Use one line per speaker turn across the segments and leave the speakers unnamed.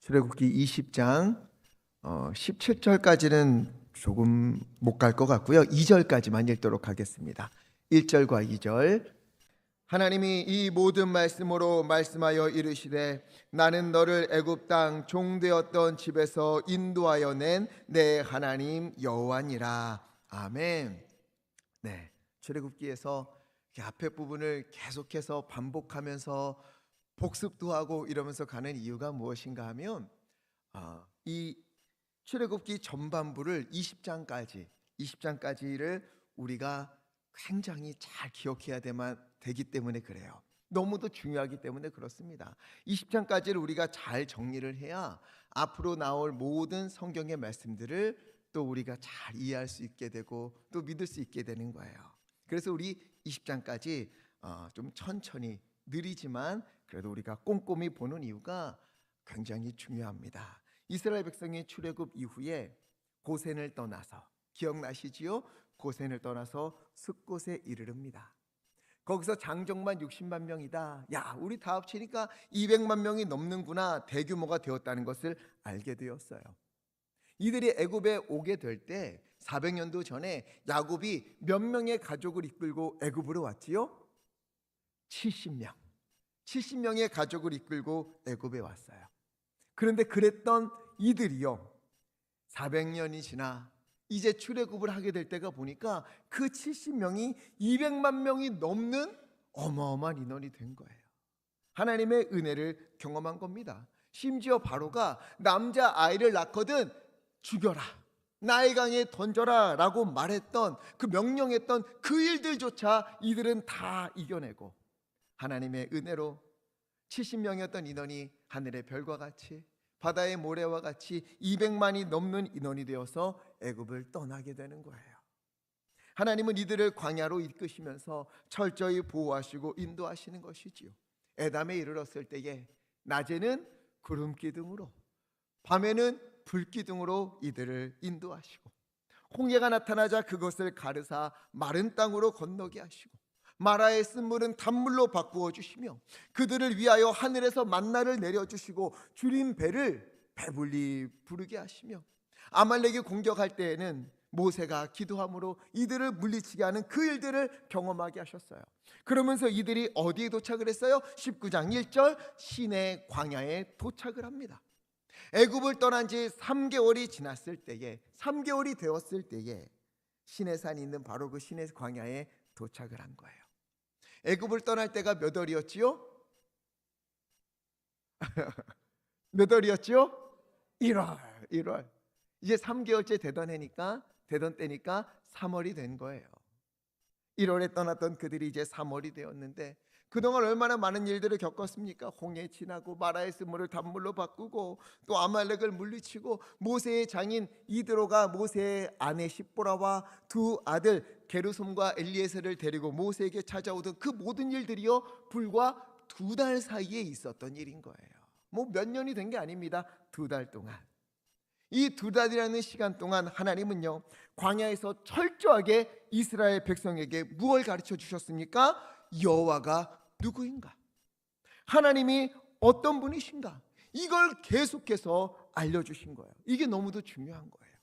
출애굽기 20장 17절까지는 조금 못 갈 것 같고요. 2절까지만 읽도록 하겠습니다. 1절과 2절. 하나님이 이 모든 말씀으로 말씀하여 이르시되 나는 너를 애굽 땅 종되었던 집에서 인도하여 낸 내 하나님 여호와니라. 아멘. 네, 출애굽기에서 이 앞에 부분을 계속해서 반복하면서 복습도 하고 이러면서 가는 이유가 무엇인가 하면 이 출애굽기 전반부를 20장까지를 우리가 굉장히 잘 기억해야 되기 때문에 그래요. 너무도 중요하기 때문에 그렇습니다. 20장까지를 우리가 잘 정리를 해야 앞으로 나올 모든 성경의 말씀들을 또 우리가 잘 이해할 수 있게 되고 또 믿을 수 있게 되는 거예요. 그래서 우리 20장까지 좀 천천히 느리지만 그래도 우리가 꼼꼼히 보는 이유가 굉장히 중요합니다. 이스라엘 백성이 출애굽 이후에 고센을 떠나서, 기억나시지요? 고센을 떠나서 숫곳에 이르릅니다. 거기서 장정만 60만 명이다. 야, 우리 다 합치니까 200만 명이 넘는구나. 대규모가 되었다는 것을 알게 되었어요. 이들이 애굽에 오게 될 때 400년도 전에 야곱이 몇 명의 가족을 이끌고 애굽으로 왔지요? 70명. 70명의 가족을 이끌고 애굽에 왔어요. 그런데 그랬던 이들이요, 400년이 지나 이제 출애굽을 하게 될 때가 보니까 그 70명이 200만 명이 넘는 어마어마한 인원이 된 거예요. 하나님의 은혜를 경험한 겁니다. 심지어 바로가 남자 아이를 낳거든 죽여라, 나일강에 던져라 라고 말했던, 그 명령했던 그 일들조차 이들은 다 이겨내고 하나님의 은혜로 70명이었던 인원이 하늘의 별과 같이, 바다의 모래와 같이 200만이 넘는 인원이 되어서 애굽을 떠나게 되는 거예요. 하나님은 이들을 광야로 이끄시면서 철저히 보호하시고 인도하시는 것이지요. 에담에 이르렀을 때에 낮에는 구름 기둥으로, 밤에는 불 기둥으로 이들을 인도하시고, 홍해가 나타나자 그것을 가르사 마른 땅으로 건너게 하시고, 마라의 쓴물은 단물로 바꾸어 주시며 그들을 위하여 하늘에서 만나를 내려주시고 주린 배를 배불리 부르게 하시며, 아말렉이 공격할 때에는 모세가 기도함으로 이들을 물리치게 하는 그 일들을 경험하게 하셨어요. 그러면서 이들이 어디에 도착을 했어요? 19장 1절, 시내 광야에 도착을 합니다. 애굽을 떠난 지 3개월이 지났을 때에, 3개월이 되었을 때에 시내산이 있는 바로 그 시내 광야에 도착을 한 거예요. 애굽을 떠날 때가 몇 월이었지요? 몇 월이었지요? 1월. 이제 3개월째 되던 때니까 3월이 된 거예요. 1월에 떠났던 그들이 이제 3월이 되었는데 그동안 얼마나 많은 일들을 겪었습니까? 홍해 지나고 마라의 쓴물을 단물로 바꾸고 또 아말렉을 물리치고, 모세의 장인 이드로가 모세의 아내 십보라와 두 아들 게르솜과 엘리에셀을 데리고 모세에게 찾아오던 그 모든 일들이요, 불과 2달 사이에 있었던 일인 거예요. 뭐 몇 년이 된 게 아닙니다. 2달 동안. 이 2달이라는 시간 동안 하나님은요, 광야에서 철저하게 이스라엘 백성에게 무엇을 가르쳐 주셨습니까? 여호와가 누구인가, 하나님이 어떤 분이신가, 이걸 계속해서 알려주신 거예요. 이게 너무도 중요한 거예요.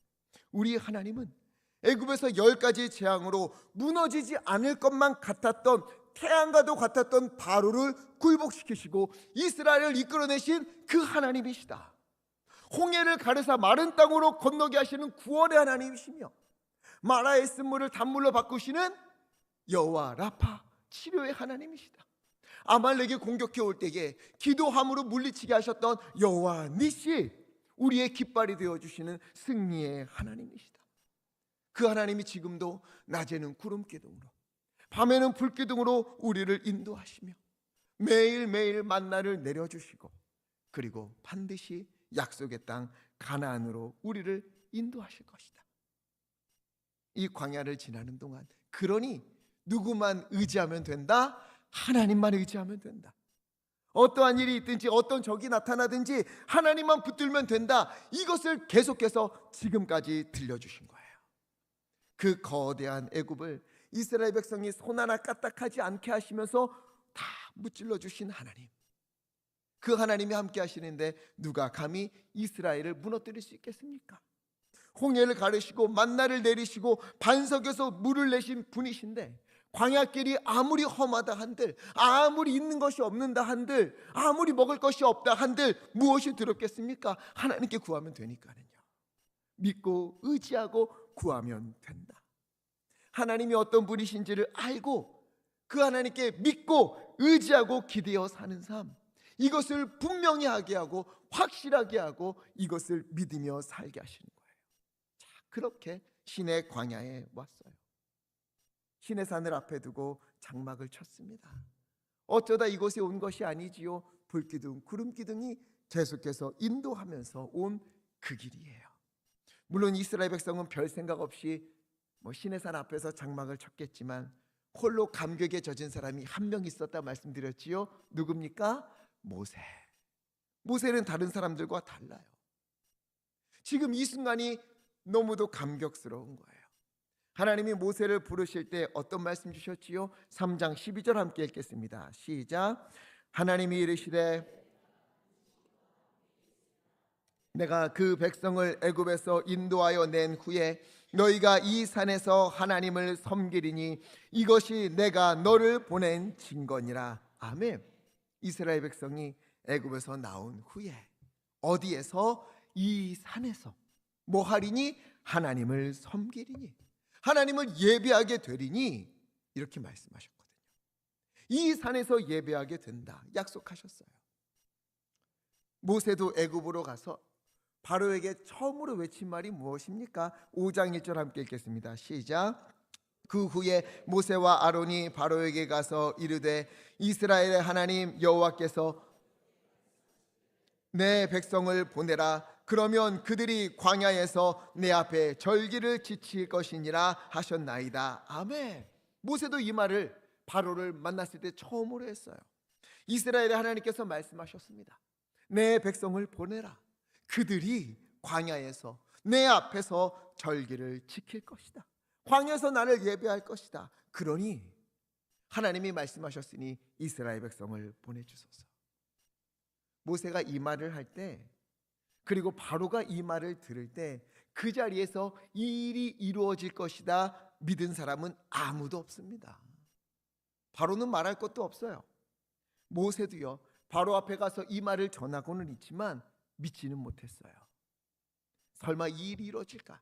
우리 하나님은 애굽에서 10가지 재앙으로 무너지지 않을 것만 같았던, 태양과도 같았던 바로를 굴복시키시고 이스라엘을 이끌어내신 그 하나님이시다. 홍해를 가르사 마른 땅으로 건너게 하시는 구원의 하나님이시며, 마라의 쓴물을 단물로 바꾸시는 여호와 라파, 치료의 하나님이시다. 아말렉이 공격해 올 때에 기도함으로 물리치게 하셨던 여호와 니시, 우리의 깃발이 되어주시는 승리의 하나님이시다. 그 하나님이 지금도 낮에는 구름 기둥으로, 밤에는 불 기둥으로 우리를 인도하시며 매일매일 만나를 내려주시고, 그리고 반드시 약속의 땅 가나안으로 우리를 인도하실 것이다. 이 광야를 지나는 동안, 그러니 누구만 의지하면 된다? 하나님만 의지하면 된다. 어떠한 일이 있든지 어떤 적이 나타나든지 하나님만 붙들면 된다. 이것을 계속해서 지금까지 들려주신 거예요. 그 거대한 애굽을 이스라엘 백성이 손 하나 까딱하지 않게 하시면서 다 무찔러 주신 하나님, 그 하나님이 함께 하시는데 누가 감히 이스라엘을 무너뜨릴 수 있겠습니까? 홍해를 가르시고 만나를 내리시고 반석에서 물을 내신 분이신데 광야길이 아무리 험하다 한들, 아무리 있는 것이 없는다 한들, 아무리 먹을 것이 없다 한들 무엇이 두렵겠습니까? 하나님께 구하면 되니까는요. 믿고 의지하고 구하면 된다. 하나님이 어떤 분이신지를 알고 그 하나님께 믿고 의지하고 기대어 사는 삶, 이것을 분명히 하게 하고 확실하게 하고 이것을 믿으며 살게 하시는 거예요. 자, 그렇게 신의 광야에 왔어요. 신의 산을 앞에 두고 장막을 쳤습니다. 어쩌다 이곳에 온 것이 아니지요. 불기둥, 구름기둥이 계속해서 인도하면서 온 그 길이에요. 물론 이스라엘 백성은 별 생각 없이 신의 산 앞에서 장막을 쳤겠지만 홀로 감격에 젖은 사람이 한 명 있었다 말씀드렸지요. 누굽니까? 모세. 모세는 다른 사람들과 달라요. 지금 이 순간이 너무도 감격스러운 거예요. 하나님이 모세를 부르실 때 어떤 말씀 주셨지요? 3장 12절 함께 읽겠습니다. 시작. 하나님이 이르시되 내가 그 백성을 애굽에서 인도하여 낸 후에 너희가 이 산에서 하나님을 섬기리니 이것이 내가 너를 보낸 증거니라. 아멘. 이스라엘 백성이 애굽에서 나온 후에 어디에서? 이 산에서 뭐 하리니? 하나님을 섬기리니, 하나님을 예배하게 되리니, 이렇게 말씀하셨거든요. 이 산에서 예배하게 된다 약속하셨어요. 모세도 애굽으로 가서 바로에게 처음으로 외친 말이 무엇입니까? 5장 1절 함께 읽겠습니다. 시작. 그 후에 모세와 아론이 바로에게 가서 이르되 이스라엘의 하나님 여호와께서 내 백성을 보내라. 그러면 그들이 광야에서 내 앞에 절기를 지킬 것이니라 하셨나이다. 아멘. 모세도 이 말을 바로를 만났을 때 처음으로 했어요. 이스라엘의 하나님께서 말씀하셨습니다. 내 백성을 보내라. 그들이 광야에서 내 앞에서 절기를 지킬 것이다. 광야에서 나를 예배할 것이다. 그러니 하나님이 말씀하셨으니 이스라엘 백성을 보내주소서. 모세가 이 말을 할 때, 그리고 바로가 이 말을 들을 때 그 자리에서 이 일이 이루어질 것이다 믿은 사람은 아무도 없습니다. 바로는 말할 것도 없어요. 모세도요, 바로 앞에 가서 이 말을 전하고는 있지만 믿지는 못했어요. 설마 이 일이 이루어질까?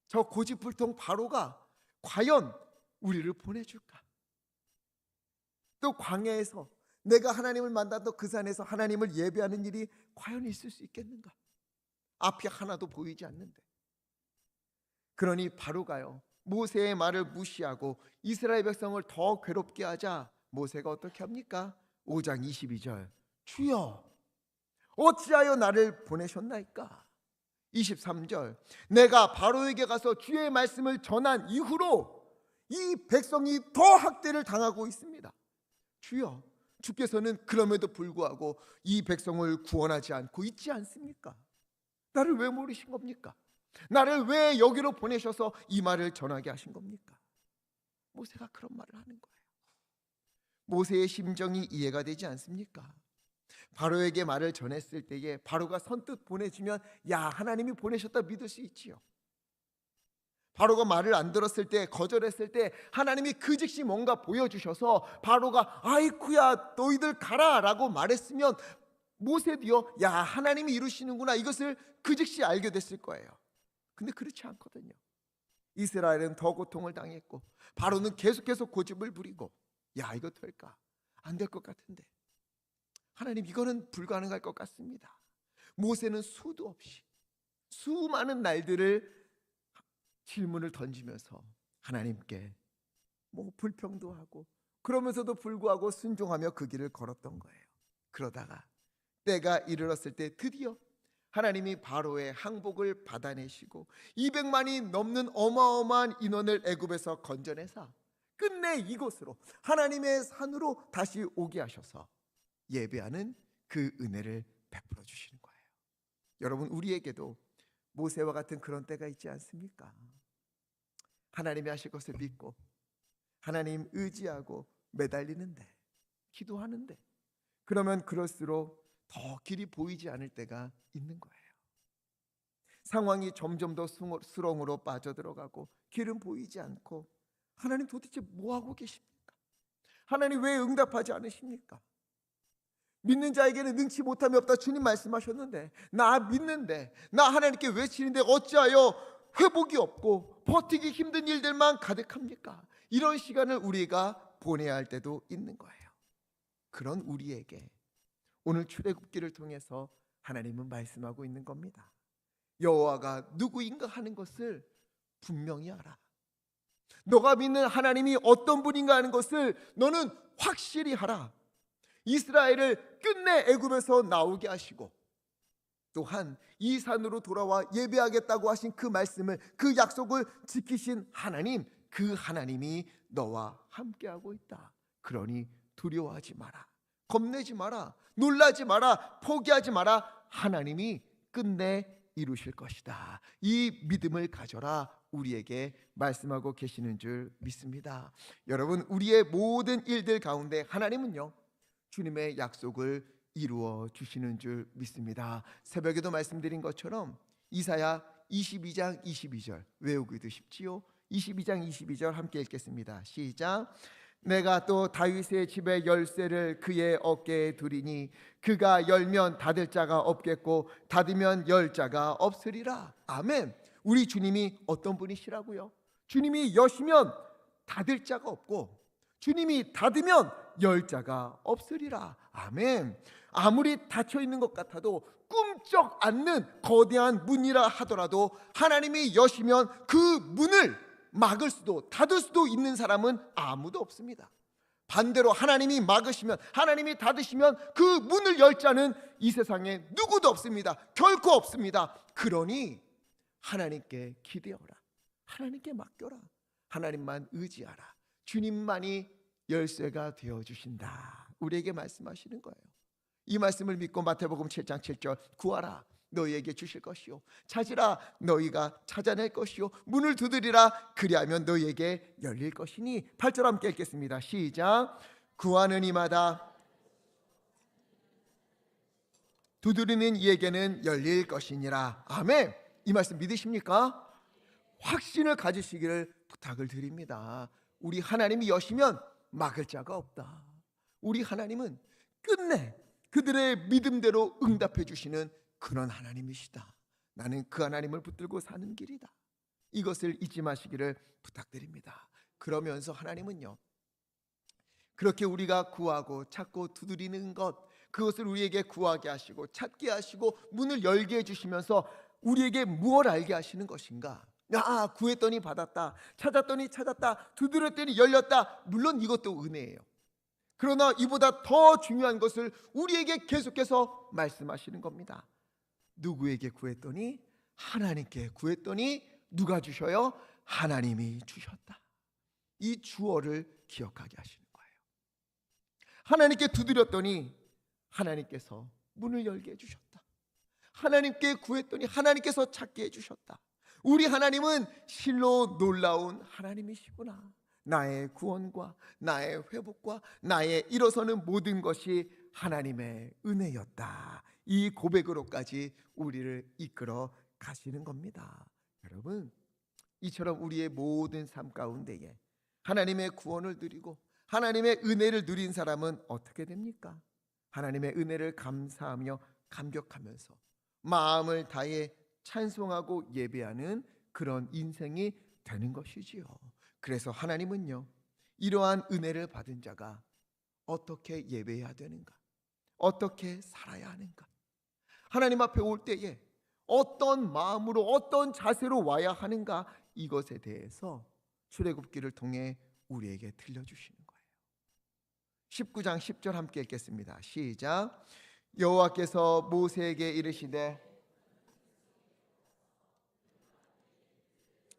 저 고집불통 바로가 과연 우리를 보내줄까? 또 광야에서 내가 하나님을 만났던 그 산에서 하나님을 예배하는 일이 과연 있을 수 있겠는가? 앞이 하나도 보이지 않는데. 그러니 바로가요, 모세의 말을 무시하고 이스라엘 백성을 더 괴롭게 하자 모세가 어떻게 합니까? 5장 22절. 주여 어찌하여 나를 보내셨나이까? 23절. 내가 바로에게 가서 주의 말씀을 전한 이후로 이 백성이 더 학대를 당하고 있습니다. 주여, 주께서는 그럼에도 불구하고 이 백성을 구원하지 않고 있지 않습니까? 나를 왜 모르신 겁니까? 나를 왜 여기로 보내셔서 이 말을 전하게 하신 겁니까? 모세가 그런 말을 하는 거예요. 모세의 심정이 이해가 되지 않습니까? 바로에게 말을 전했을 때에 바로가 선뜻 보내주면 야, 하나님이 보내셨다 믿을 수 있지요. 바로가 말을 안 들었을 때, 거절했을 때 하나님이 그 즉시 뭔가 보여주셔서 바로가 아이쿠야 너희들 가라 라고 말했으면 모세도요, 야, 하나님이 이루시는구나, 이것을 그 즉시 알게 됐을 거예요. 근데 그렇지 않거든요. 이스라엘은 더 고통을 당했고 바로는 계속해서 고집을 부리고, 야, 이거 될까? 안 될 것 같은데, 하나님 이거는 불가능할 것 같습니다. 모세는 수도 없이 수많은 날들을 질문을 던지면서 하나님께 불평도 하고 그러면서도 불구하고 순종하며 그 길을 걸었던 거예요. 그러다가 때가 이르렀을 때 드디어 하나님이 바로의 항복을 받아내시고 200만이 넘는 어마어마한 인원을 애굽에서 건져내사 끝내 이곳으로 하나님의 산으로 다시 오게 하셔서 예배하는 그 은혜를 베풀어 주시는 거예요. 여러분, 우리에게도 모세와 같은 그런 때가 있지 않습니까? 하나님이 하실 것을 믿고 하나님 의지하고 매달리는데, 기도하는데, 그러면 그럴수록 더 길이 보이지 않을 때가 있는 거예요. 상황이 점점 더 수렁으로 빠져들어가고 길은 보이지 않고, 하나님 도대체 뭐하고 계십니까? 하나님 왜 응답하지 않으십니까? 믿는 자에게는 능치 못함이 없다, 주님 말씀하셨는데, 나 믿는데, 나 하나님께 외치는데 어찌하여 회복이 없고 버티기 힘든 일들만 가득합니까? 이런 시간을 우리가 보내야 할 때도 있는 거예요. 그런 우리에게 오늘 출애굽기를 통해서 하나님은 말씀하고 있는 겁니다. 여호와가 누구인가 하는 것을 분명히 알아. 너가 믿는 하나님이 어떤 분인가 하는 것을 너는 확실히 하라. 이스라엘을 끝내 애굽에서 나오게 하시고, 또한 이 산으로 돌아와 예배하겠다고 하신 그 말씀을, 그 약속을 지키신 하나님, 그 하나님이 너와 함께하고 있다. 그러니 두려워하지 마라, 겁내지 마라, 놀라지 마라, 포기하지 마라. 하나님이 끝내 이루실 것이다. 이 믿음을 가져라, 우리에게 말씀하고 계시는 줄 믿습니다. 여러분, 우리의 모든 일들 가운데 하나님은요, 주님의 약속을 이루어 주시는 줄 믿습니다. 새벽에도 말씀드린 것처럼 이사야 22장 22절 외우기도 쉽지요. 22장 22절 함께 읽겠습니다. 시작. 내가 또 다윗의 집의 열쇠를 그의 어깨에 두리니 그가 열면 닫을 자가 없겠고 닫으면 열 자가 없으리라. 아멘. 우리 주님이 어떤 분이시라고요? 주님이 여시면 닫을 자가 없고 주님이 닫으면 열 자가 없으리라. 아멘. 아무리 닫혀 있는 것 같아도 꿈쩍 않는 거대한 문이라 하더라도 하나님이 여시면 그 문을 막을 수도 닫을 수도 있는 사람은 아무도 없습니다. 반대로 하나님이 막으시면, 하나님이 닫으시면 그 문을 열 자는 이 세상에 누구도 없습니다. 결코 없습니다. 그러니 하나님께 기대어라, 하나님께 맡겨라, 하나님만 의지하라. 주님만이 열쇠가 되어주신다, 우리에게 말씀하시는 거예요. 이 말씀을 믿고 마태복음 7장 7절 구하라, 너희에게 주실 것이요, 찾으라, 너희가 찾아낼 것이요, 문을 두드리라, 그리하면 너희에게 열릴 것이니. 8절 함께 읽겠습니다. 시작. 구하는 이마다 두드리는 이에게는 열릴 것이니라. 아멘. 이 말씀 믿으십니까? 확신을 가지시기를 부탁을 드립니다. 우리 하나님이 여시면 막을 자가 없다. 우리 하나님은 끝내 그들의 믿음대로 응답해 주시는 그런 하나님이시다. 나는 그 하나님을 붙들고 사는 길이다. 이것을 잊지 마시기를 부탁드립니다. 그러면서 하나님은요, 그렇게 우리가 구하고 찾고 두드리는 것, 그것을 우리에게 구하게 하시고 찾게 하시고 문을 열게 해주시면서 우리에게 무엇을 알게 하시는 것인가? 구했더니 받았다, 찾았더니 찾았다, 두드렸더니 열렸다. 물론 이것도 은혜예요. 그러나 이보다 더 중요한 것을 우리에게 계속해서 말씀하시는 겁니다. 누구에게 구했더니? 하나님께 구했더니 누가 주셔요? 하나님이 주셨다. 이 주어를 기억하게 하시는 거예요. 하나님께 두드렸더니 하나님께서 문을 열게 해주셨다. 하나님께 구했더니 하나님께서 찾게 해주셨다. 우리 하나님은 실로 놀라운 하나님이시구나. 나의 구원과 나의 회복과 나의 일어서는 모든 것이 하나님의 은혜였다. 이 고백으로까지 우리를 이끌어 가시는 겁니다. 여러분, 이처럼 우리의 모든 삶 가운데에 하나님의 구원을 누리고 하나님의 은혜를 누린 사람은 어떻게 됩니까? 하나님의 은혜를 감사하며 감격하면서 마음을 다해 찬송하고 예배하는 그런 인생이 되는 것이지요. 그래서 하나님은요, 이러한 은혜를 받은 자가 어떻게 예배해야 되는가, 어떻게 살아야 하는가, 하나님 앞에 올 때에 어떤 마음으로 어떤 자세로 와야 하는가, 이것에 대해서 출애굽기를 통해 우리에게 들려주시는 거예요. 19장 10절 함께 읽겠습니다. 시작. 여호와께서 모세에게 이르시되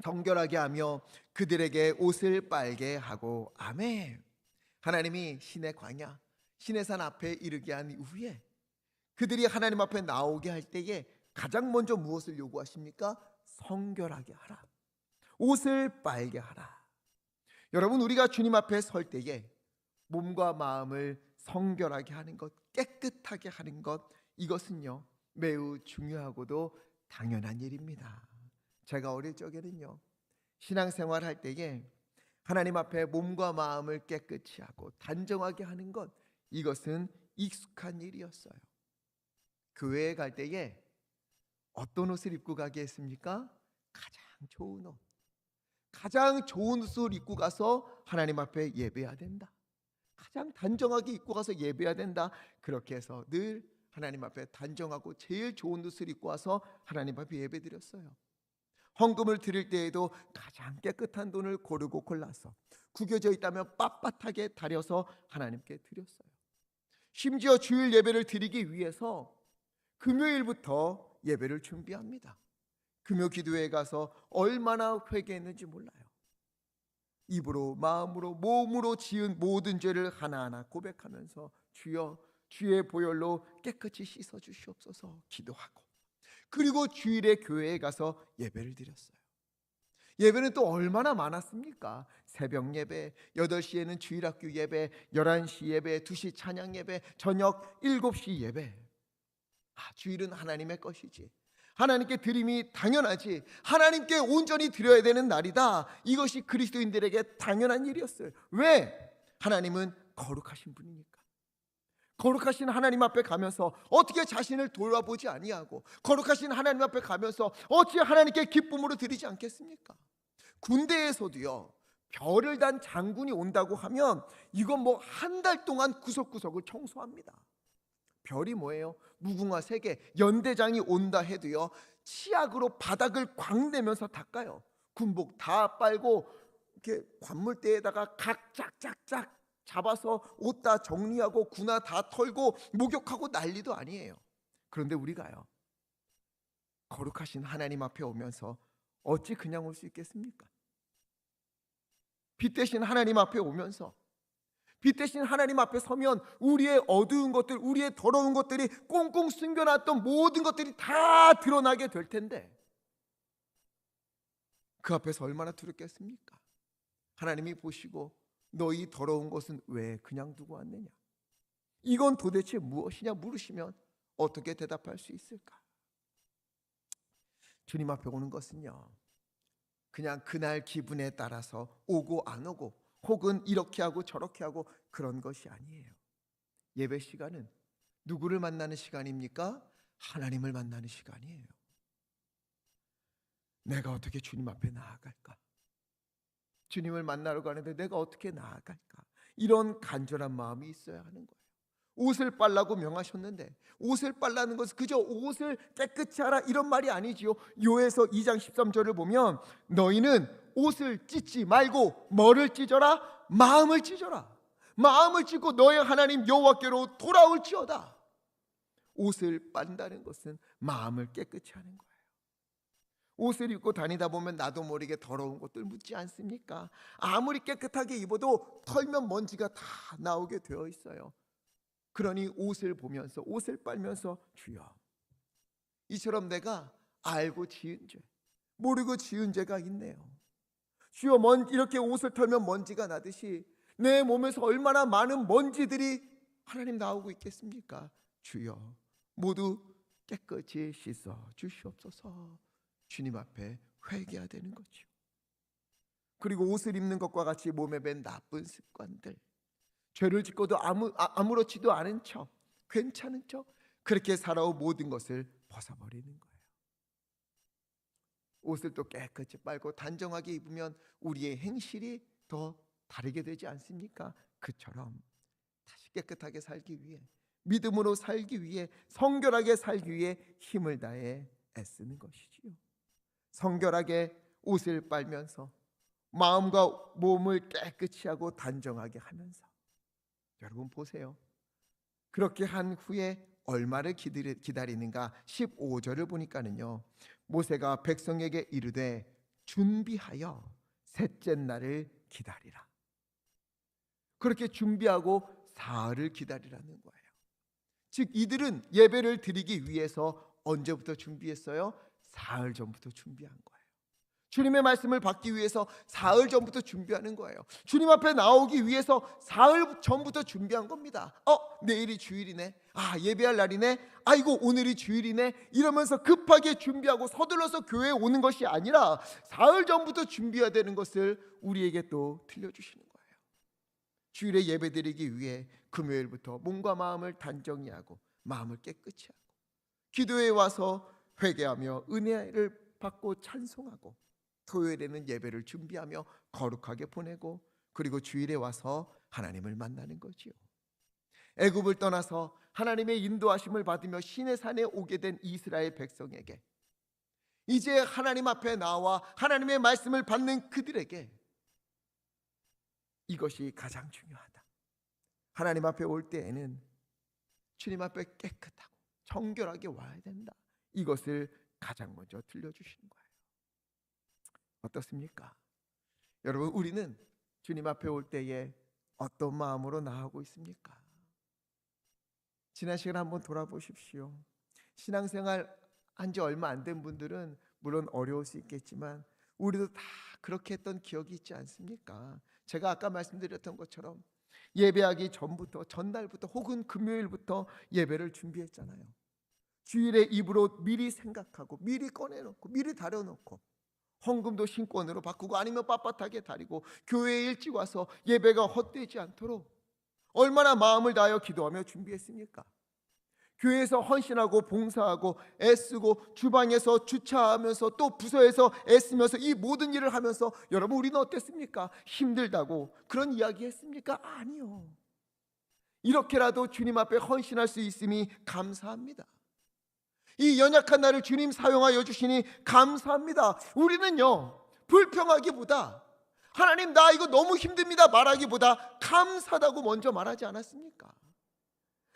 정결하게 하며 그들에게 옷을 빨게 하고. 아멘. 하나님이 신의 광야, 신의 산 앞에 이르게 한 이후에 그들이 하나님 앞에 나오게 할 때에 가장 먼저 무엇을 요구하십니까? 성결하게 하라, 옷을 빨게 하라. 여러분, 우리가 주님 앞에 설 때에 몸과 마음을 성결하게 하는 것 깨끗하게 하는 것, 이것은요 매우 중요하고도 당연한 일입니다. 제가 어릴 적에는요 신앙생활 할 때에 하나님 앞에 몸과 마음을 깨끗이 하고 단정하게 하는 것, 이것은 익숙한 일이었어요. 교회에 갈 때에 어떤 옷을 입고 가게 했습니까? 가장 좋은 옷, 가장 좋은 옷을 입고 가서 하나님 앞에 예배해야 된다. 가장 단정하게 입고 가서 예배해야 된다. 그렇게 해서 늘 하나님 앞에 단정하고 제일 좋은 옷을 입고 와서 하나님 앞에 예배드렸어요. 헌금을 드릴 때에도 가장 깨끗한 돈을 고르고 골라서 구겨져 있다면 빳빳하게 다려서 하나님께 드렸어요. 심지어 주일 예배를 드리기 위해서 금요일부터 예배를 준비합니다. 금요 기도회에 가서 얼마나 회개했는지 몰라요. 입으로 마음으로 몸으로 지은 모든 죄를 하나하나 고백하면서 주여 주의 보혈로 깨끗이 씻어 주시옵소서 기도하고, 그리고 주일에 교회에 가서 예배를 드렸어요. 예배는 또 얼마나 많았습니까? 새벽 예배, 8시에는 주일학교 예배, 11시 예배, 2시 찬양 예배, 저녁 7시 예배. 주일은 하나님의 것이지, 하나님께 드림이 당연하지, 하나님께 온전히 드려야 되는 날이다. 이것이 그리스도인들에게 당연한 일이었어요. 왜? 하나님은 거룩하신 분이니까. 거룩하신 하나님 앞에 가면서 어떻게 자신을 돌아보지 아니하고, 거룩하신 하나님 앞에 가면서 어찌 하나님께 기쁨으로 드리지 않겠습니까? 군대에서도요 별을 단 장군이 온다고 하면 이건 뭐 한 달 동안 구석구석을 청소합니다. 별이 뭐예요? 무궁화 3개, 연대장이 온다 해도요 치약으로 바닥을 광내면서 닦아요. 군복 다 빨고 이렇게 관물대에다가 각 짝짝짝 잡아서 옷 다 정리하고 군화 다 털고 목욕하고 난리도 아니에요. 그런데 우리가요 거룩하신 하나님 앞에 오면서 어찌 그냥 올 수 있겠습니까? 빛 대신 하나님 앞에 오면서, 빛 대신 하나님 앞에 서면 우리의 어두운 것들, 우리의 더러운 것들이 꽁꽁 숨겨놨던 모든 것들이 다 드러나게 될 텐데 그 앞에서 얼마나 두렵겠습니까? 하나님이 보시고 너희 더러운 것은 왜 그냥 두고 왔느냐, 이건 도대체 무엇이냐 물으시면 어떻게 대답할 수 있을까? 주님 앞에 오는 것은요 그냥 그날 기분에 따라서 오고 안 오고, 혹은 이렇게 하고 저렇게 하고 그런 것이 아니에요. 예배 시간은 누구를 만나는 시간입니까? 하나님을 만나는 시간이에요. 내가 어떻게 주님 앞에 나아갈까? 주님을 만나러 가는데 내가 어떻게 나아갈까? 이런 간절한 마음이 있어야 하는 거예요. 옷을 빨라고 명하셨는데 옷을 빨라는 것은 그저 옷을 깨끗이 하라 이런 말이 아니지요. 요에서 2장 13절을 보면 너희는 옷을 찢지 말고 뭐를 찢어라? 마음을 찢어라. 마음을 찢고 너의 하나님 여호와께로 돌아올지어다. 옷을 빤다는 것은 마음을 깨끗이 하는 거예요. 옷을 입고 다니다 보면 나도 모르게 더러운 것들 묻지 않습니까? 아무리 깨끗하게 입어도 털면 먼지가 다 나오게 되어 있어요. 그러니 옷을 보면서, 옷을 빨면서 주여, 이처럼 내가 알고 지은 죄, 모르고 지은 죄가 있네요. 주여, 이렇게 옷을 털면 먼지가 나듯이 내 몸에서 얼마나 많은 먼지들이 하나님 나오고 있겠습니까? 주여, 모두 깨끗이 씻어 주시옵소서. 주님 앞에 회개해야 되는 거죠. 그리고 옷을 입는 것과 같이 몸에 밴 나쁜 습관들, 죄를 짓고도 아무렇지도 않은 척, 괜찮은 척 그렇게 살아온 모든 것을 벗어버리는 거예요. 옷을 또 깨끗이 빨고 단정하게 입으면 우리의 행실이 더 다르게 되지 않습니까? 그처럼 다시 깨끗하게 살기 위해, 믿음으로 살기 위해, 성결하게 살기 위해 힘을 다해 애쓰는 것이지요. 성결하게 옷을 빨면서 마음과 몸을 깨끗이 하고 단정하게 하면서, 여러분 보세요. 그렇게 한 후에 얼마를 기다리는가? 15절을 보니까는요 모세가 백성에게 이르되 준비하여 셋째 날을 기다리라. 그렇게 준비하고 사흘을 기다리라는 거예요. 즉 이들은 예배를 드리기 위해서 언제부터 준비했어요? 사흘 전부터 준비한 거예요. 주님의 말씀을 받기 위해서 사흘 전부터 준비하는 거예요. 주님 앞에 나오기 위해서 사흘 전부터 준비한 겁니다. 내일이 주일이네. 예배할 날이네. 아이고 오늘이 주일이네. 이러면서 급하게 준비하고 서둘러서 교회에 오는 것이 아니라 사흘 전부터 준비해야 되는 것을 우리에게 또 들려주시는 거예요. 주일에 예배드리기 위해 금요일부터 몸과 마음을 단정히 하고 마음을 깨끗이 하고 기도에 와서 회개하며 은혜를 받고 찬송하고 토요일에는 예배를 준비하며 거룩하게 보내고 그리고 주일에 와서 하나님을 만나는 거지요. 애굽을 떠나서 하나님의 인도하심을 받으며 시내산에 오게 된 이스라엘 백성에게 이제 하나님 앞에 나와 하나님의 말씀을 받는 그들에게 이것이 가장 중요하다. 하나님 앞에 올 때에는 주님 앞에 깨끗하고 정결하게 와야 된다. 이것을 가장 먼저 들려주시는 거예요. 어떻습니까? 여러분, 우리는 주님 앞에 올 때에 어떤 마음으로 나아가고 있습니까? 지난 시간 한번 돌아보십시오. 신앙생활 한 지 얼마 안 된 분들은 물론 어려울 수 있겠지만 우리도 다 그렇게 했던 기억이 있지 않습니까? 제가 아까 말씀드렸던 것처럼 예배하기 전부터 전날부터 혹은 금요일부터 예배를 준비했잖아요. 주일에 입으로 미리 생각하고 미리 꺼내놓고 미리 다려놓고 헌금도 신권으로 바꾸고 아니면 빳빳하게 다리고 교회에 일찍 와서 예배가 헛되지 않도록 얼마나 마음을 다하여 기도하며 준비했습니까? 교회에서 헌신하고 봉사하고 애쓰고 주방에서 주차하면서 또 부서에서 애쓰면서 이 모든 일을 하면서 여러분 우리는 어땠습니까? 힘들다고 그런 이야기 했습니까? 아니요. 이렇게라도 주님 앞에 헌신할 수 있음이 감사합니다. 이 연약한 나를 주님 사용하여 주시니 감사합니다. 우리는요 불평하기보다 하나님 나 이거 너무 힘듭니다 말하기보다 감사하다고 먼저 말하지 않았습니까?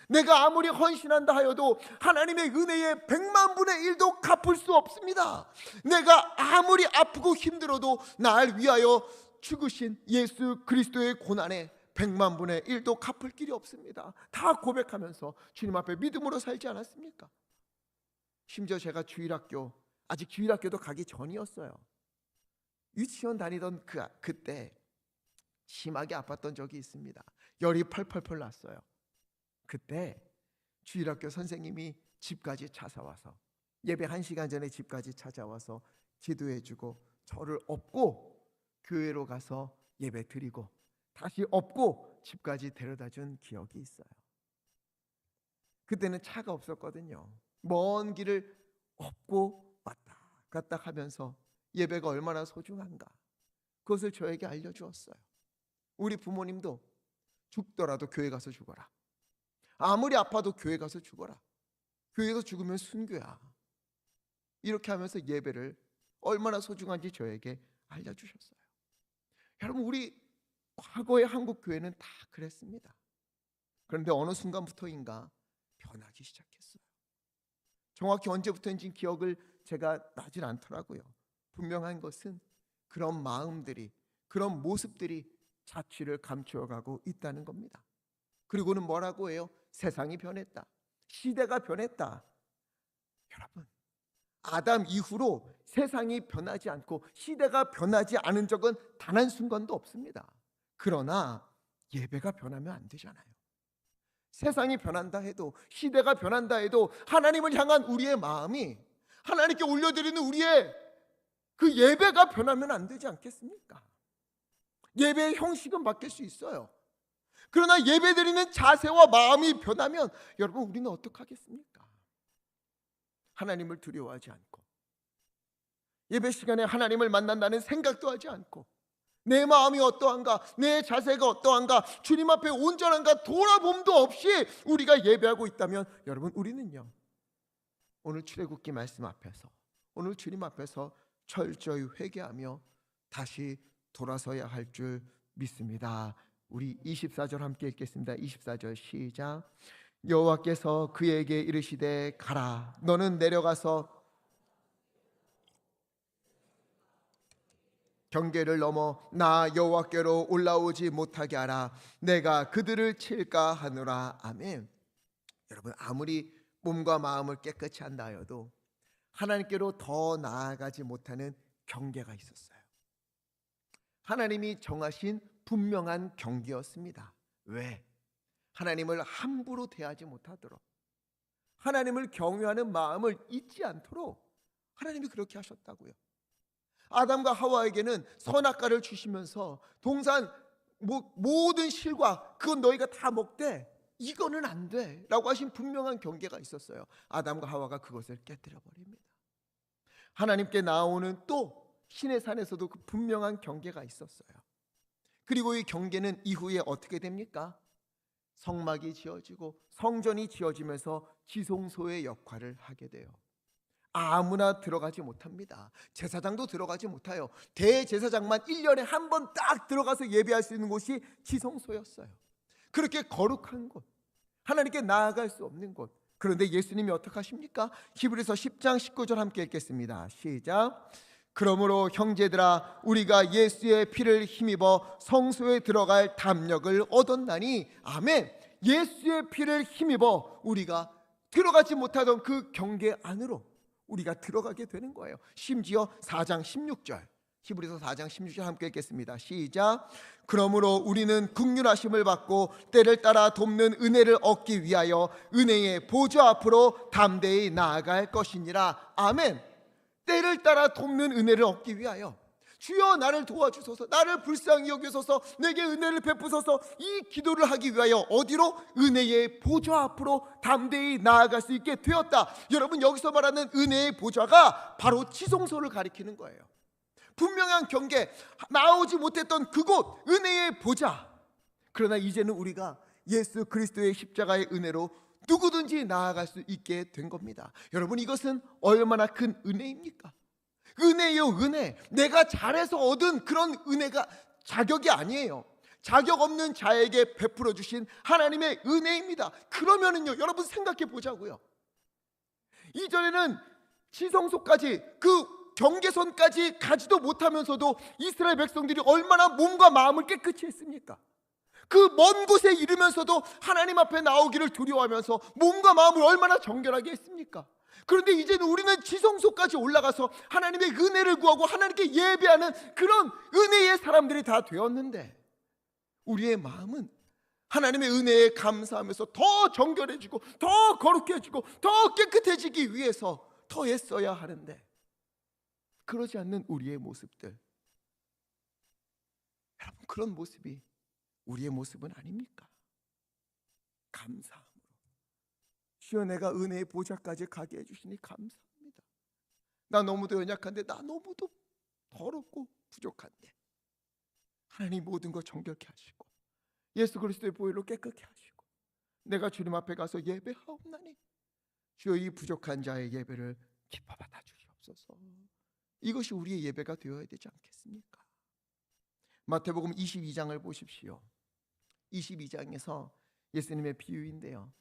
내가 아무리 헌신한다 하여도 하나님의 은혜의 100만 분의 1도 갚을 수 없습니다. 내가 아무리 아프고 힘들어도 날 위하여 죽으신 예수 그리스도의 고난에 100만 분의 1도 갚을 길이 없습니다. 다 고백하면서 주님 앞에 믿음으로 살지 않았습니까? 심지어 제가 아직 주일학교도 가기 전이었어요. 유치원 다니던 그때 심하게 아팠던 적이 있습니다. 열이 펄펄펄 났어요. 그때 주일학교 선생님이 집까지 찾아와서 예배 1시간 전에 집까지 찾아와서 기도해주고 저를 업고 교회로 가서 예배 드리고 다시 업고 집까지 데려다준 기억이 있어요. 그때는 차가 없었거든요. 먼 길을 업고 왔다 갔다 하면서 예배가 얼마나 소중한가 그것을 저에게 알려주었어요. 우리 부모님도 죽더라도 교회 가서 죽어라. 아무리 아파도 교회 가서 죽어라. 교회에서 죽으면 순교야. 이렇게 하면서 예배를 얼마나 소중한지 저에게 알려주셨어요. 여러분 우리 과거의 한국 교회는 다 그랬습니다. 그런데 어느 순간부터인가 변하기 시작했어요. 정확히 언제부터인지 기억을 제가 나질 않더라고요. 분명한 것은 그런 마음들이 그런 모습들이 자취를 감추어가고 있다는 겁니다. 그리고는 뭐라고 해요? 세상이 변했다. 시대가 변했다. 여러분 아담 이후로 세상이 변하지 않고 시대가 변하지 않은 적은 단 한순간도 없습니다. 그러나 예배가 변하면 안 되잖아요. 세상이 변한다 해도 시대가 변한다 해도 하나님을 향한 우리의 마음이 하나님께 올려드리는 우리의 그 예배가 변하면 안 되지 않겠습니까? 예배의 형식은 바뀔 수 있어요. 그러나 예배드리는 자세와 마음이 변하면 여러분 우리는 어떡하겠습니까? 하나님을 두려워하지 않고 예배 시간에 하나님을 만난다는 생각도 하지 않고 내 마음이 어떠한가 내 자세가 어떠한가 주님 앞에 온전한가 돌아봄도 없이 우리가 예배하고 있다면 여러분 우리는요 오늘 출애굽기 말씀 앞에서 오늘 주님 앞에서 철저히 회개하며 다시 돌아서야 할 줄 믿습니다. 우리 24절 함께 읽겠습니다. 24절 시작. 여호와께서 그에게 이르시되 가라 너는 내려가서 경계를 넘어 나 여호와께로 올라오지 못하게 하라 내가 그들을 칠까 하노라. 아멘. 여러분 아무리 몸과 마음을 깨끗이 한다 하여도 하나님께로 더 나아가지 못하는 경계가 있었어요. 하나님이 정하신 분명한 경계였습니다. 왜? 하나님을 함부로 대하지 못하도록, 하나님을 경외하는 마음을 잊지 않도록 하나님이 그렇게 하셨다고요. 아담과 하와에게는 선악과를 주시면서 동산 모든 실과 그건 너희가 다 먹되 이거는 안 돼 라고 하신 분명한 경계가 있었어요. 아담과 하와가 그것을 깨뜨려 버립니다. 하나님께 나오는 또 신의 산에서도 그 분명한 경계가 있었어요. 그리고 이 경계는 이후에 어떻게 됩니까? 성막이 지어지고 성전이 지어지면서 지성소의 역할을 하게 돼요. 아무나 들어가지 못합니다. 제사장도 들어가지 못해요. 대제사장만 1년에 한 번 딱 들어가서 예배할 수 있는 곳이 지성소였어요. 그렇게 거룩한 곳, 하나님께 나아갈 수 없는 곳. 그런데 예수님이 어떻게 하십니까? 히브리서 10장 19절 함께 읽겠습니다. 시작. 그러므로 형제들아, 우리가 예수의 피를 힘입어 성소에 들어갈 담력을 얻었나니. 아멘. 예수의 피를 힘입어 우리가 들어가지 못하던 그 경계 안으로 우리가 들어가게 되는 거예요. 심지어 4장 16절, 히브리서 4장 16절 함께 읽겠습니다. 시작. 그러므로 우리는 긍휼하심을 받고 때를 따라 돕는 은혜를 얻기 위하여 은혜의 보좌 앞으로 담대히 나아갈 것이니라. 아멘. 때를 따라 돕는 은혜를 얻기 위하여, 주여 나를 도와주소서, 나를 불쌍히 여기소서, 내게 은혜를 베푸소서, 이 기도를 하기 위하여 어디로? 은혜의 보좌 앞으로 담대히 나아갈 수 있게 되었다. 여러분, 여기서 말하는 은혜의 보좌가 바로 지성소를 가리키는 거예요. 분명한 경계, 나오지 못했던 그곳, 은혜의 보좌. 그러나 이제는 우리가 예수 그리스도의 십자가의 은혜로 누구든지 나아갈 수 있게 된 겁니다. 여러분, 이것은 얼마나 큰 은혜입니까? 은혜요, 은혜. 내가 잘해서 얻은 그런 은혜가 자격이 아니에요. 자격 없는 자에게 베풀어 주신 하나님의 은혜입니다. 그러면은요, 여러분 생각해 보자고요. 이전에는 지성소까지, 그 경계선까지 가지도 못하면서도 이스라엘 백성들이 얼마나 몸과 마음을 깨끗이 했습니까? 그 먼 곳에 이르면서도 하나님 앞에 나오기를 두려워하면서 몸과 마음을 얼마나 정결하게 했습니까? 그런데 이제는 우리는 지성소까지 올라가서 하나님의 은혜를 구하고 하나님께 예배하는 그런 은혜의 사람들이 다 되었는데, 우리의 마음은 하나님의 은혜에 감사하면서 더 정결해지고 더 거룩해지고 더 깨끗해지기 위해서 더 애써야 하는데, 그러지 않는 우리의 모습들, 여러분, 그런 모습이 우리의 모습은 아닙니까? 감사함으로, 주여 내가 은혜의 보좌까지 가게 해주시니 감사합니다. 나 너무도 연약한데, 나 너무도 더럽고 부족한데 하나님 모든 것 정결케 하시고 예수 그리스도의 보혈로 깨끗게 하시고 내가 주님 앞에 가서 예배하옵나니 주여 이 부족한 자의 예배를 기뻐 받아 주시옵소서. 이것이 우리의 예배가 되어야 되지 않겠습니까? 마태복음 22장을 보십시오. 22장에서 예수님의 비유인데요,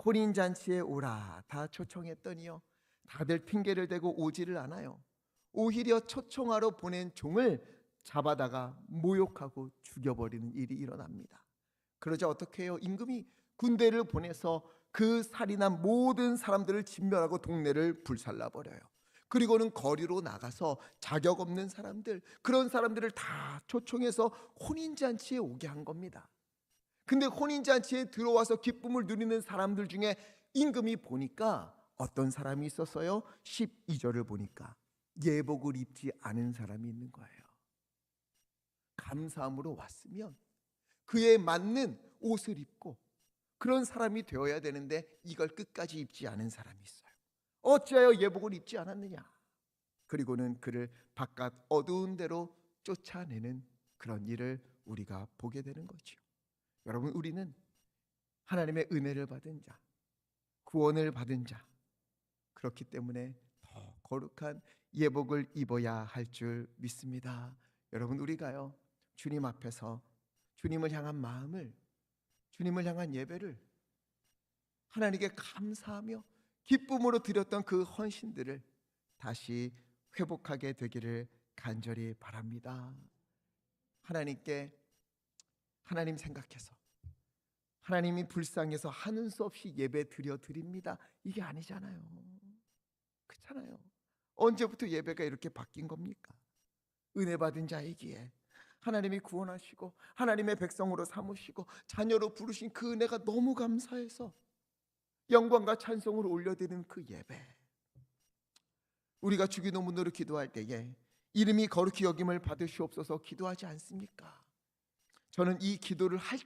혼인잔치에 오라 다 초청했더니요, 다들 핑계를 대고 오지를 않아요. 오히려 초청하러 보낸 종을 잡아다가 모욕하고 죽여버리는 일이 일어납니다. 그러자 어떻게 해요? 임금이 군대를 보내서 그 살인한 모든 사람들을 진멸하고 동네를 불살라버려요. 그리고는 거리로 나가서 자격 없는 사람들, 그런 사람들을 다 초청해서 혼인잔치에 오게 한 겁니다. 근데 혼인잔치에 들어와서 기쁨을 누리는 사람들 중에 임금이 보니까 어떤 사람이 있었어요? 12절을 보니까 예복을 입지 않은 사람이 있는 거예요. 감사함으로 왔으면 그에 맞는 옷을 입고 그런 사람이 되어야 되는데, 이걸 끝까지 입지 않은 사람이 있어요. 어찌하여 예복을 입지 않았느냐? 그리고는 그를 바깥 어두운 데로 쫓아내는 그런 일을 우리가 보게 되는 거죠. 여러분, 우리는 하나님의 은혜를 받은 자, 구원을 받은 자, 그렇기 때문에 더 거룩한 예복을 입어야 할 줄 믿습니다. 여러분, 우리가요, 주님 앞에서 주님을 향한 마음을, 주님을 향한 예배를 하나님께 감사하며 기쁨으로 드렸던 그 헌신들을 다시 회복하게 되기를 간절히 바랍니다. 하나님께, 하나님 생각해서, 하나님이 불쌍해서 하는 수 없이 예배 드립니다, 이게 아니잖아요. 그렇잖아요. 언제부터 예배가 이렇게 바뀐 겁니까? 은혜 받은 자이기에 하나님이 구원하시고 하나님의 백성으로 삼으시고 자녀로 부르신 그 은혜가 너무 감사해서 영광과 찬송을 올려드리는 그 예배, 우리가 주기도문으로 기도할 때에 이름이 거룩히 여김을 받으시옵소서 기도하지 않습니까? 저는 이 기도를 할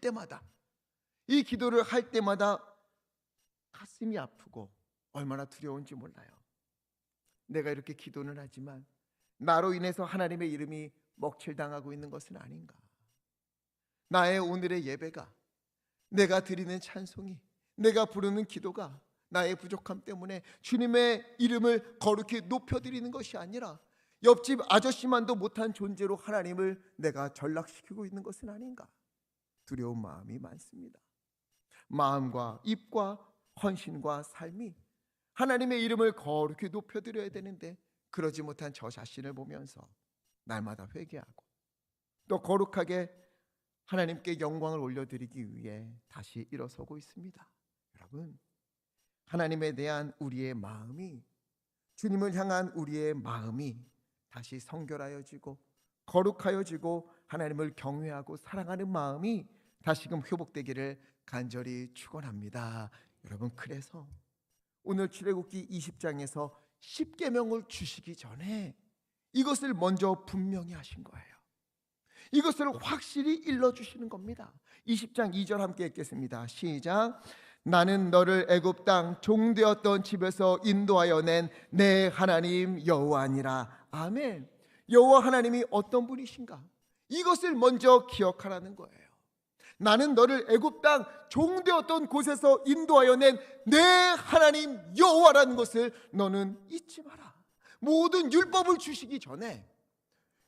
때마다 가슴이 아프고 얼마나 두려운지 몰라요. 내가 이렇게 기도는 하지만 나로 인해서 하나님의 이름이 먹칠당하고 있는 것은 아닌가? 나의 오늘의 예배가, 내가 드리는 찬송이, 내가 부르는 기도가 나의 부족함 때문에 주님의 이름을 거룩히 높여드리는 것이 아니라 옆집 아저씨만도 못한 존재로 하나님을 내가 전락시키고 있는 것은 아닌가? 두려운 마음이 많습니다. 마음과 입과 헌신과 삶이 하나님의 이름을 거룩히 높여드려야 되는데 그러지 못한 저 자신을 보면서 날마다 회개하고 또 거룩하게 하나님께 영광을 올려드리기 위해 다시 일어서고 있습니다. 여러분, 하나님에 대한 우리의 마음이, 주님을 향한 우리의 마음이 다시 성결하여지고 거룩하여지고 하나님을 경외하고 사랑하는 마음이 다시금 회복되기를 간절히 축원합니다. 여러분, 그래서 오늘 출애굽기 20장에서 10계명을 주시기 전에 이것을 먼저 분명히 하신 거예요. 이것을 확실히 일러주시는 겁니다. 20장 2절 함께 읽겠습니다. 시작. 나는 너를 애굽 땅 종되었던 집에서 인도하여 낸 내 하나님 여호와니라. 아멘. 여호와 하나님이 어떤 분이신가? 이것을 먼저 기억하라는 거예요. 나는 너를 애굽 땅 종되었던 곳에서 인도하여 낸 내 하나님 여호와라는 것을 너는 잊지 마라. 모든 율법을 주시기 전에,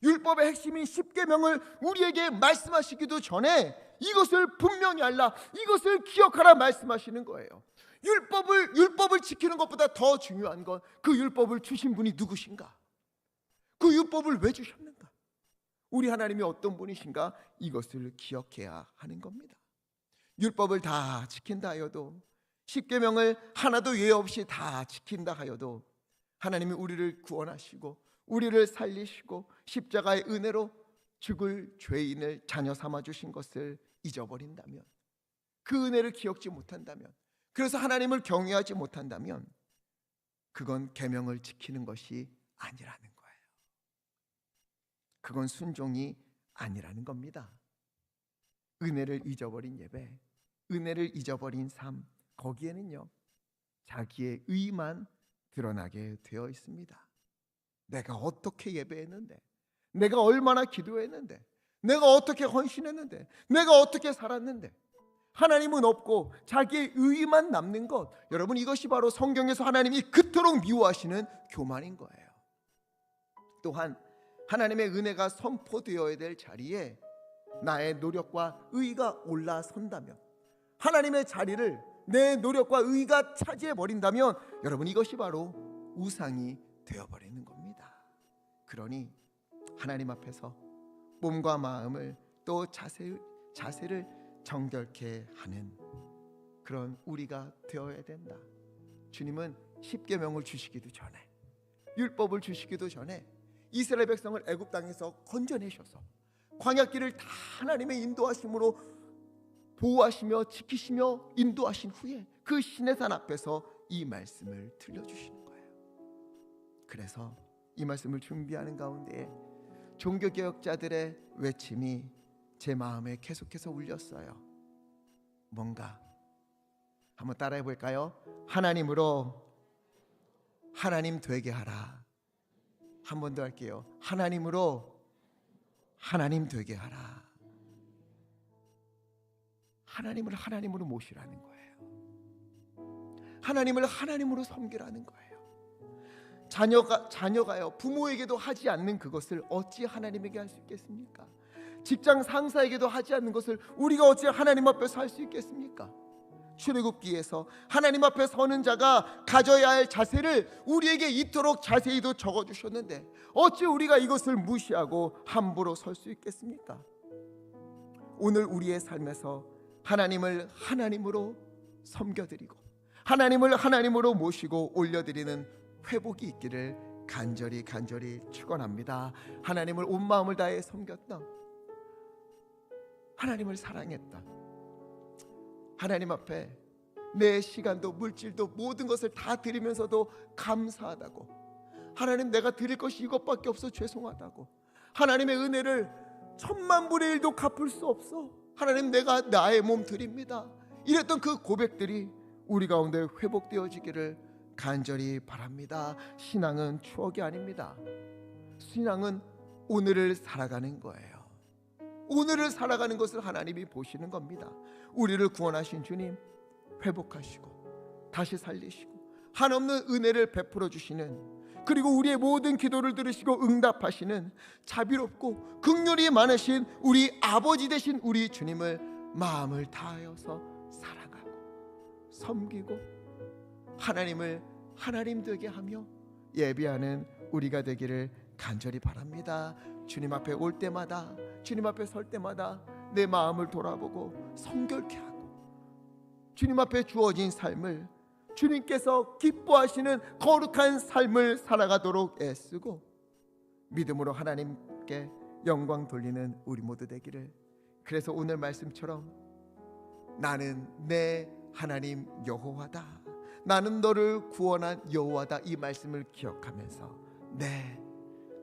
율법의 핵심인 10계명을 우리에게 말씀하시기도 전에 이것을 분명히 알라, 이것을 기억하라 말씀하시는 거예요. 율법을 지키는 것보다 더 중요한 건 그 율법을 주신 분이 누구신가? 그 율법을 왜 주셨는가? 우리 하나님이 어떤 분이신가? 이것을 기억해야 하는 겁니다. 율법을 다 지킨다 하여도, 10계명을 하나도 예외 없이 다 지킨다 하여도 하나님이 우리를 구원하시고 우리를 살리시고 십자가의 은혜로 죽을 죄인을 자녀 삼아 주신 것을 잊어버린다면, 그 은혜를 기억지 못한다면, 그래서 하나님을 경외하지 못한다면 그건 계명을 지키는 것이 아니라는 거예요. 그건 순종이 아니라는 겁니다. 은혜를 잊어버린 예배, 은혜를 잊어버린 삶, 거기에는요 자기의 의만 드러나게 되어 있습니다. 내가 어떻게 예배했는데, 내가 얼마나 기도했는데, 내가 어떻게 헌신했는데, 내가 어떻게 살았는데, 하나님은 없고 자기의 의만 남는 것, 여러분 이것이 바로 성경에서 하나님이 그토록 미워하시는 교만인 거예요. 또한 하나님의 은혜가 선포되어야 될 자리에 나의 노력과 의가 올라선다면, 하나님의 자리를 내 노력과 의가 차지해버린다면 여러분 이것이 바로 우상이 되어버리는 겁니다. 그러니 하나님 앞에서 몸과 마음을 또 자세를 정결케 하는 그런 우리가 되어야 된다. 주님은 10계명을 주시기도 전에, 율법을 주시기도 전에 이스라엘 백성을 애굽 땅에서 건져내셔서 광야길을 다 하나님의 인도하심으로 보호하시며 지키시며 인도하신 후에 그 시내산 앞에서 이 말씀을 들려주시는 거예요. 그래서 이 말씀을 준비하는 가운데 종교개혁자들의 외침이 제 마음에 계속해서 울렸어요. 뭔가 한번 따라해 볼까요? 하나님으로 하나님 되게 하라. 한 번 더 할게요. 하나님으로 하나님 되게 하라. 하나님을 하나님으로 모시라는 거예요. 하나님을 하나님으로 섬기라는 거예요. 자녀가요 부모에게도 하지 않는 그것을 어찌 하나님에게 할 수 있겠습니까? 직장 상사에게도 하지 않는 것을 우리가 어찌 하나님 앞에서 할 수 있겠습니까? 출애굽기에서 하나님 앞에 서는 자가 가져야 할 자세를 우리에게 이토록 자세히도 적어주셨는데 어찌 우리가 이것을 무시하고 함부로 설 수 있겠습니까? 오늘 우리의 삶에서 하나님을 하나님으로 섬겨드리고 하나님을 하나님으로 모시고 올려드리는 회복이 있기를 간절히 축원합니다. 하나님을 온 마음을 다해 섬겼다. 하나님을 사랑했다. 하나님 앞에 내 시간도 물질도 모든 것을 다 드리면서도 감사하다고, 하나님 내가 드릴 것이 이것밖에 없어 죄송하다고, 하나님의 은혜를 10,000,000분의 1도 갚을 수 없어, 하나님 내가 나의 몸 드립니다, 이랬던 그 고백들이 우리 가운데 회복되어지기를 간절히 바랍니다. 신앙은 추억이 아닙니다. 신앙은 오늘을 살아가는 거예요. 오늘을 살아가는 것을 하나님이 보시는 겁니다. 우리를 구원하신 주님 회복하시고 다시 살리시고 한없는 은혜를 베풀어 주시는, 그리고 우리의 모든 기도를 들으시고 응답하시는 자비롭고 긍휼이 많으신 우리 아버지 되신 우리 주님을 마음을 다하여서 사랑하고 섬기고 하나님을 하나님 되게 하며 예배하는 우리가 되기를 간절히 바랍니다. 주님 앞에 올 때마다, 주님 앞에 설 때마다 내 마음을 돌아보고 성결케 하고 주님 앞에 주어진 삶을 주님께서 기뻐하시는 거룩한 삶을 살아가도록 애쓰고 믿음으로 하나님께 영광 돌리는 우리 모두 되기를. 그래서 오늘 말씀처럼 나는 내 하나님 여호와다, 나는 너를 구원한 여호와다, 이 말씀을 기억하면서 네,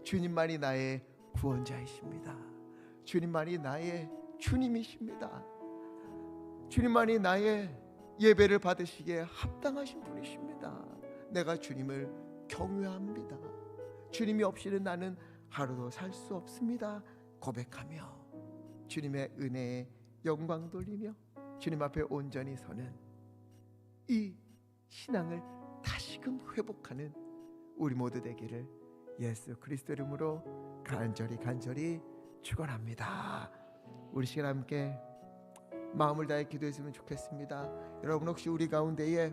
주님만이 나의 구원자이십니다. 주님만이 나의 주님이십니다. 주님만이 나의 예배를 받으시기에 합당하신 분이십니다. 내가 주님을 경외합니다. 주님이 없이는 나는 하루도 살 수 없습니다. 고백하며 주님의 은혜에 영광 돌리며 주님 앞에 온전히 서는 이 신앙을 다시금 회복하는 우리 모두 되기를 예수 그리스도 이름으로 간절히 축원합니다. 우리 시간 함께 마음을 다해 기도했으면 좋겠습니다. 여러분, 혹시 우리 가운데에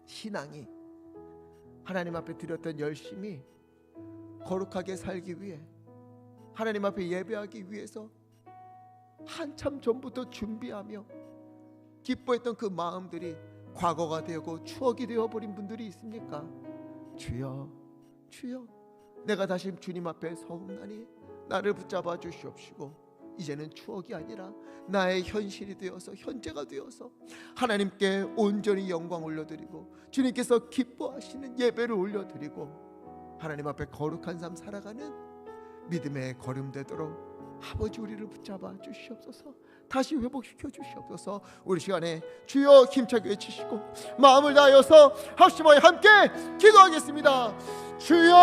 신앙이 하나님 앞에 드렸던 열심이 거룩하게 살기 위해, 하나님 앞에 예배하기 위해서 한참 전부터 준비하며 기뻐했던 그 마음들이 과거가 되고 추억이 되어버린 분들이 있습니까? 주여, 주여, 내가 다시 주님 앞에 서옵나니 나를 붙잡아 주시옵시고 이제는 추억이 아니라 나의 현실이 되어서, 현재가 되어서 하나님께 온전히 영광 올려드리고 주님께서 기뻐하시는 예배를 올려드리고 하나님 앞에 거룩한 삶 살아가는 믿음의 걸음 되도록 아버지 우리를 붙잡아 주시옵소서. 다시 회복시켜 주시옵소서. 우리 시간에 주여 힘차게 외치시고 마음을 다하여서 합심하여 함께 기도하겠습니다. 주여,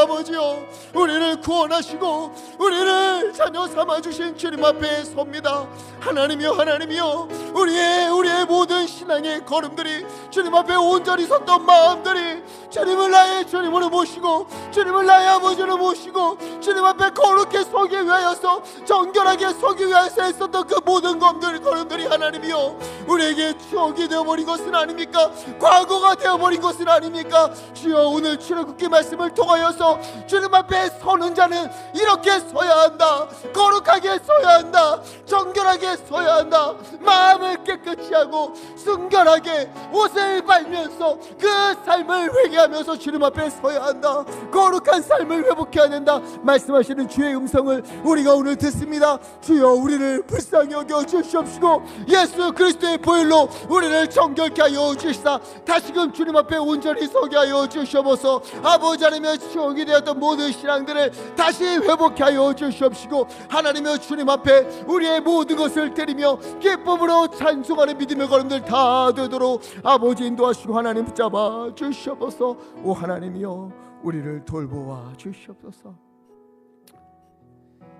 아버지요, 우리를 구원하시고 우리를 자녀 삼아주신 주님 앞에 섭니다. 하나님이여, 우리의 모든 신앙의 걸음들이 주님 앞에 온전히 섰던 마음들이 주님을 나의 주님으로 모시고 주님을 나의 아버지로 모시고 주님 앞에 거룩히 서기 위하여서, 정결하게 서기 위하여서 했었던 그 모든 걸음들이 하나님이여 우리에게 추억이 되어버린 것은 아닙니까? 과거가 되어버린 것은 아닙니까? 주여, 오늘 출애굽기 말씀을 통하여서 주님 앞에 서는 자는 이렇게 서야 한다. 거룩하게 서야 한다. 정결하게 서야 한다. 마음을 깨끗이 하고 순결하게 옷을 빨면서 그 삶을 회개하면서 주님 앞에 서야 한다. 거룩한 삶을 회복해야 된다. 말씀하시는 주의 음성을 우리가 오늘 듣습니다. 주여, 우리를 불쌍히 여겨 주시옵시고 예수 그리스도의 보혈로 우리를 정결케 하여 주시사 다시금 주님 앞에 온전히 서게 하여 주시옵소서. 아버지 하나님의 추억이 되었던 모든 신앙들을 다시 회복케 하여 주시옵시고 하나님의 주님 앞에 우리의 모든 것을 드리며 기쁨으로 찬송하는 믿음의 걸음들 다 되도록 아버지 인도하시고 하나님 붙잡아 주시옵소서. 오 하나님이여, 우리를 돌보아 주시옵소서.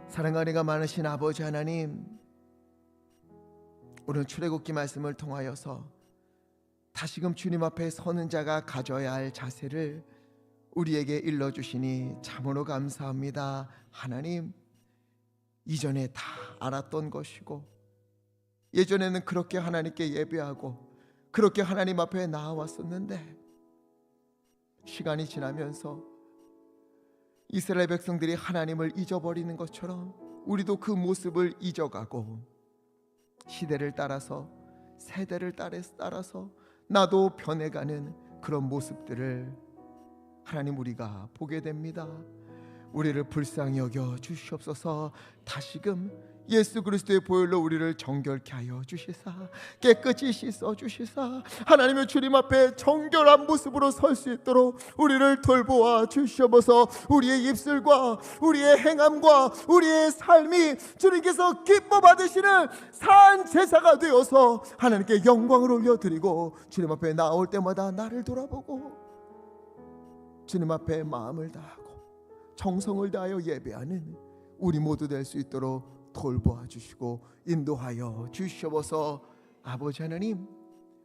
사랑과 은혜가 많으신 아버지 하나님, 오늘 출애굽기 말씀을 통하여서 다시금 주님 앞에 서는 자가 가져야 할 자세를 우리에게 일러주시니 참으로 감사합니다. 하나님, 이전에 다 알았던 것이고 예전에는 그렇게 하나님께 예배하고 그렇게 하나님 앞에 나아왔었는데 시간이 지나면서 이스라엘 백성들이 하나님을 잊어버리는 것처럼 우리도 그 모습을 잊어가고 시대를 따라서 세대를 따라서 나도 변해가는 그런 모습들을 하나님 우리가 보게 됩니다. 우리를 불쌍히 여겨 주시옵소서. 다시금 예수 그리스도의 보혈로 우리를 정결케 하여 주시사 깨끗이 씻어 주시사 하나님의 주님 앞에 정결한 모습으로 설 수 있도록 우리를 돌보아 주시옵소서. 우리의 입술과 우리의 행함과 우리의 삶이 주님께서 기뻐 받으시는 산 제사가 되어서 하나님께 영광을 올려드리고 주님 앞에 나올 때마다 나를 돌아보고 주님 앞에 마음을 다하고 정성을 다하여 예배하는 우리 모두 될 수 있도록 돌보아 주시고 인도하여 주시옵소서. 아버지 하나님,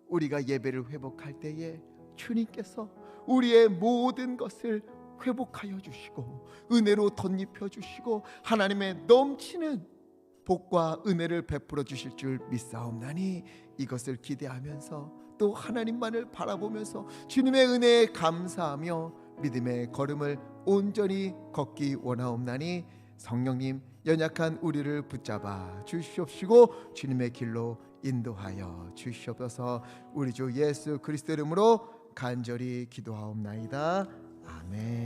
우리가 예배를 회복할 때에 주님께서 우리의 모든 것을 회복하여 주시고 은혜로 덧입혀 주시고 하나님의 넘치는 복과 은혜를 베풀어 주실 줄 믿사옵나니 이것을 기대하면서 또 하나님만을 바라보면서 주님의 은혜에 감사하며 믿음의 걸음을 온전히 걷기 원하옵나니 성령님 연약한 우리를 붙잡아 주시옵시고 주님의 길로 인도하여 주시옵소서. 우리 주 예수 그리스도 이름으로 간절히 기도하옵나이다. 아멘.